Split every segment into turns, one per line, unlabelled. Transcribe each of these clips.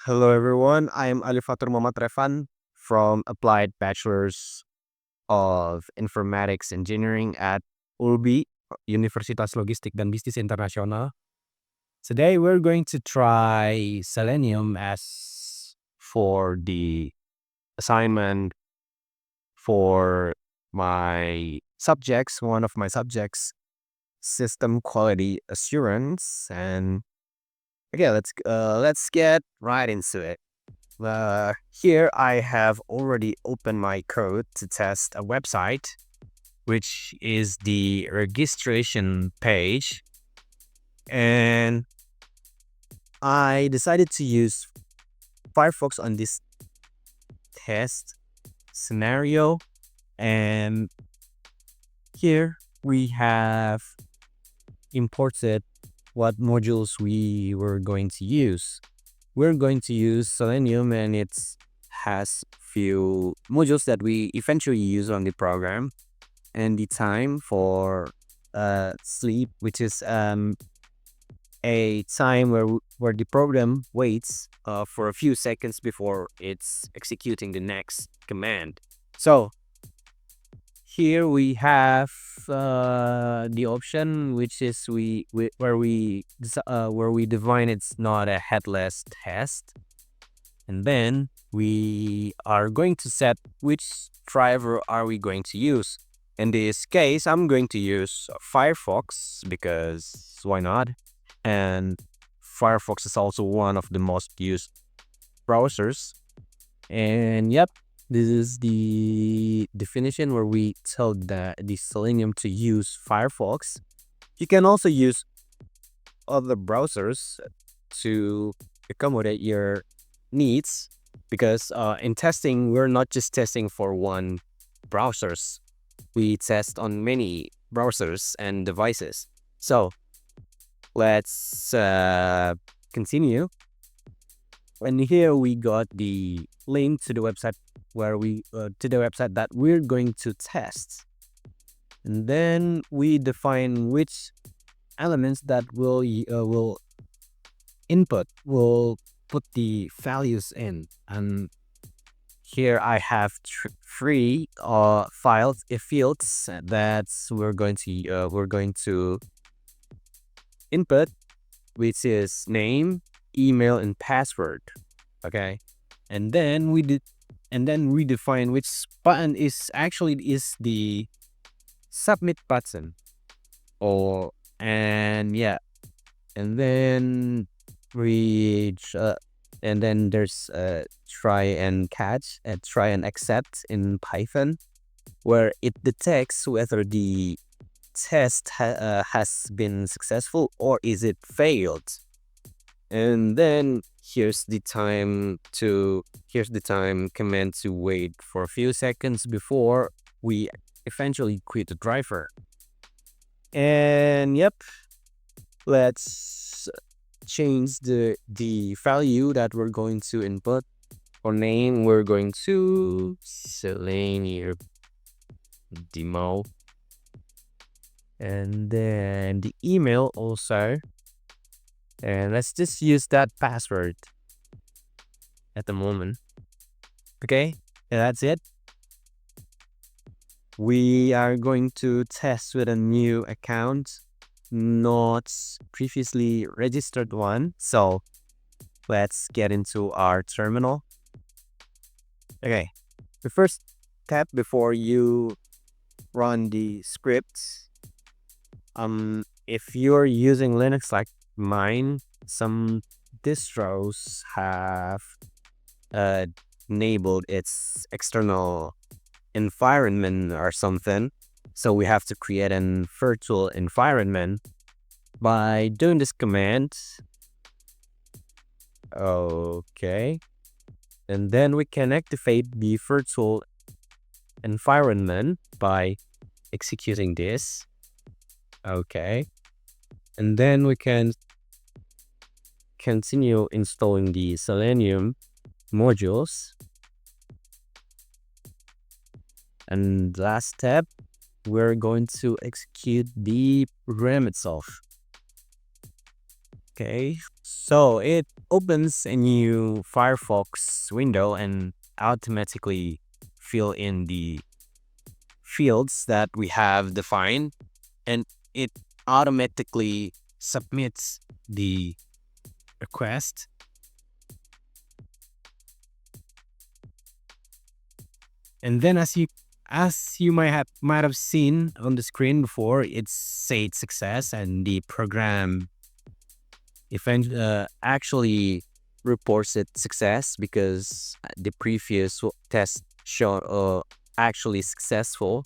Hello everyone, I'm Alifatur Muhammad Refan from Applied Bachelor's of Informatics Engineering at ULBI, Universitas Logistik dan Bisnis Internasional. Today we're going to try Selenium as for the assignment for my subjects, one of my subjects, system quality assurance. And okay, let's get right into it. Here I have already opened my code to test a website, which is the registration page. And I decided to use Firefox on this test scenario. And here we have imported what modules we were going to use. We're going to use Selenium, and it has few modules that we eventually use on the program. And the time for sleep, which is a time where the program waits for a few seconds before it's executing the next command. So here we have the option, which is where we define it's not a headless test. And then we are going to set which driver are we going to use. In this case, I'm going to use Firefox because why not? And Firefox is also one of the most used browsers. And yep, this is the definition where we tell the Selenium to use Firefox. You can also use other browsers to accommodate your needs, because in testing we're not just testing for one browsers, we test on many browsers and devices. So let's continue. And here we got the link to the website where we to the website that we're going to test, and then we define which elements that will input, will put the values in. And here I have three files fields that we're going to input, which is name, email, and password. Okay, and then we define which button is the submit button. Or and yeah, and then we and then there's try and catch and try and accept in Python, where it detects whether the test has been successful or is it failed. And then here's the time command to wait for a few seconds before we eventually quit the driver. And yep, let's change the value that we're going to input. For name, we're going to Selenium demo. And then the email also. And let's just use that password at the moment. Okay, and that's it. We are going to test with a new account, not previously registered one. So let's get into our terminal. Okay, the first step before you run the scripts, if you're using Linux like mine, some distros have uh, enabled its external environment or something. So we have to create an virtual environment by doing this command. Okay. And then we can activate the virtual environment by executing this. Okay. And then we can continue installing the Selenium modules. And last step, we're going to execute the program itself. Okay, so it opens a new Firefox window and automatically fill in the fields that we have defined, and it automatically submits the request. And then as you might have seen on the screen before, it said success, and the program actually reports it success because the previous test show actually successful,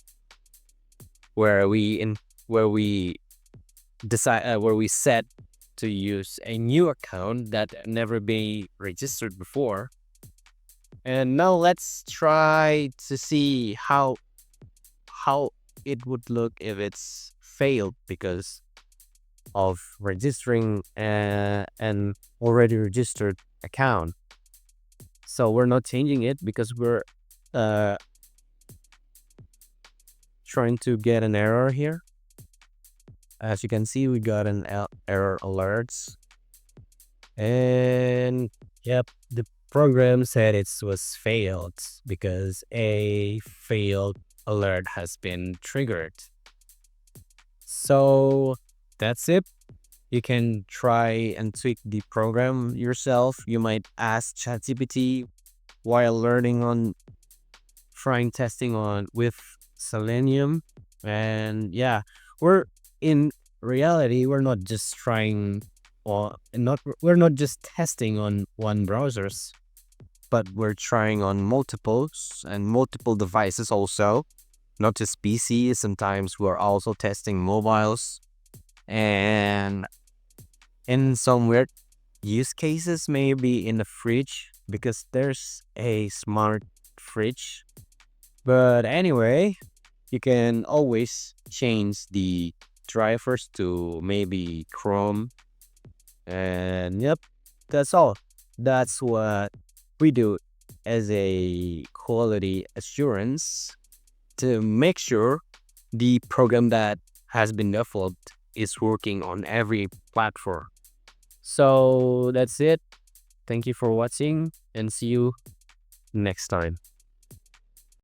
where we in where we decide where we set to use a new account that never been registered before. And now let's try to see how it would look if it's failed because of registering an already registered account. So we're not changing it because we're uh, trying to get an error here. As you can see, we got an error alerts. And yep, the program said it was failed because a failed alert has been triggered. So that's it. You can try and tweak the program yourself. You might ask ChatGPT while learning on trying testing on with Selenium. And yeah, we're in reality, we're not just trying or not we're not just testing on one browsers, but we're trying on multiples and multiple devices also, not just PCs. Sometimes we're also testing mobiles, and in some weird use cases, maybe in the fridge because there's a smart fridge. But anyway, you can always change the drivers to maybe Chrome. And yep, that's all. That's what we do as a quality assurance to make sure the program that has been developed is working on every platform. So that's it. Thank you for watching and see you next time.